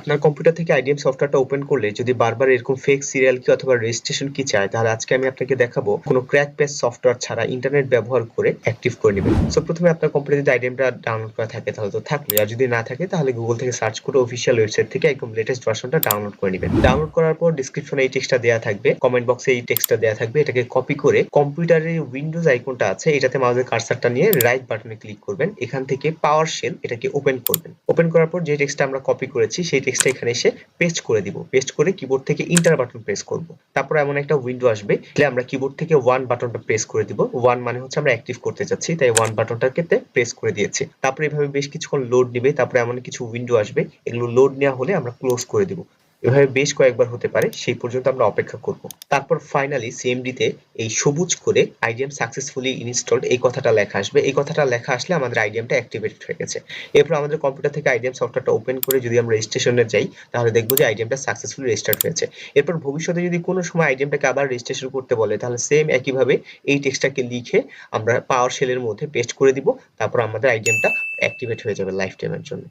আপনার কম্পিউটার থেকে আইডিএম সফটওয়্যারটা ওপেন করলে যদি বারবার এরকম ফেক সিরিয়াল কি অথবা রেজিস্ট্রেশন কি চায়, তাহলে আজকে আমি আপনাকে দেখাবো কোনো ক্র্যাক বেস সফটওয়্যার ছাড়া ইন্টারনেট ব্যবহার করে অ্যাক্টিভ করে নেবেন। সো প্রথমে আপনার কম্পিউটারে যদি আইডিএমটা ডাউনলোড করা থাকে তাহলে তো থাকবে, আর যদি না থাকে তাহলে গুগল থেকে সার্চ করে অফিসিয়াল ওয়েবসাইট থেকে একদম লেটেস্ট ভার্সনটা ডাউনলোড করে নেবেন। ডাউনলোড করার পর ডেসক্রিপশনে এই টেক্সটটা দেওয়া থাকবে, কমেন্ট বক্সে এই টেক্সটটা দেওয়া থাকবে। এটাকে কপি করে কম্পিউটারের উইন্ডোজ আইকনটা আছে এটাতে মাউসের কার্সারটা নিয়ে রাইট বাটনে ক্লিক করবেন। এখান থেকে পাওয়ার শেল এটাকে ওপেন করবেন। ওপেন করার পর যে টেক্সটটা আমরা কপি করেছি সেই টেক্সটটা এখানে এসে পেস্ট করে দিব। পেস্ট করে কিবোর্ড থেকে ইন্টার বাটন প্রেস করব। তারপর এমন একটা উইন্ডো আসবে, তাহলে আমরা কিবোর্ড থেকে 1 বাটনটা প্রেস করে দিব। 1 মানে হচ্ছে আমরা অ্যাক্টিভ করতে যাচ্ছি, তাই 1 বাটনটাকে প্রেস করে দিয়েছি। তারপর এভাবে বেশ কিছুক্ষণ লোড নিবে, তারপরে এমন কিছু উইন্ডো আসবে, এগুলো লোড নেওয়া হলে আমরা ক্লোজ করে দিব। এভাবে বেশ কয়েকবার হতে পারে, সেই পর্যন্ত আমরা অপেক্ষা করব। তারপর ফাইনালি সিএমডিতে এই সবুজ করে আইডিএম সাকসেসফুলি ইনস্টলড এই কথাটা লেখা আসবে। এই কথাটা লেখা আসলে আমাদের আইডিএমটা অ্যাক্টিভেটেড হয়ে গেছে। এরপর আমাদের কম্পিউটার থেকে আইডিএম সফটওয়্যারটা ওপেন করে যদি আমরা রেজিস্ট্রেশনে যাই তাহলে দেখবো যে আইডিএমটা সাকসেসফুলি রেজিস্টার্ড হয়েছে। এরপর ভবিষ্যতে যদি কোনো সময় আইডিএমটাকে আবার রেজিস্ট্রেশন করতে বলে তাহলে সেম একইভাবে এই টেক্সটটাকে লিখে আমরা পাওয়ার শেলের মধ্যে পেস্ট করে দিব। তারপর আমাদের আইডিএমটা অ্যাক্টিভেট হয়ে যাবে লাইফ টাইমের জন্য।